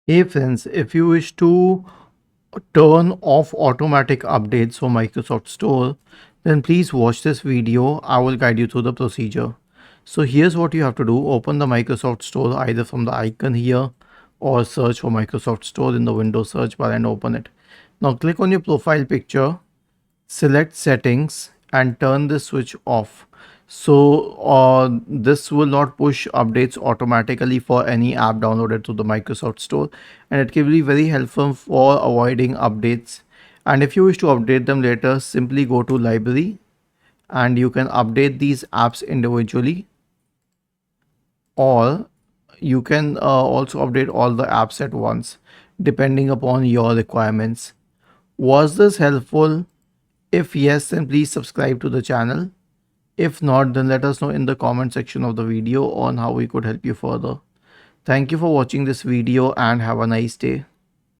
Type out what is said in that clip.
Hey friends, if you wish to turn off automatic updates for Microsoft Store, then please watch this video. I will guide you through the procedure. So here's what you have to do. Open the Microsoft Store either from the icon here or search for Microsoft Store in the Windows search bar and open it. Now click on your profile picture, select settings and turn the switch off. So this will not push updates automatically for any app downloaded to the Microsoft Store, and it can be very helpful for avoiding updates. And if you wish to update them later, simply go to library and you can update these apps individually, or you can also update all the apps at once depending upon your requirements. Was this helpful? If yes, then please subscribe to the channel. If not, then let us know in the comment section of the video on how we could help you further. Thank you for watching this video and have a nice day.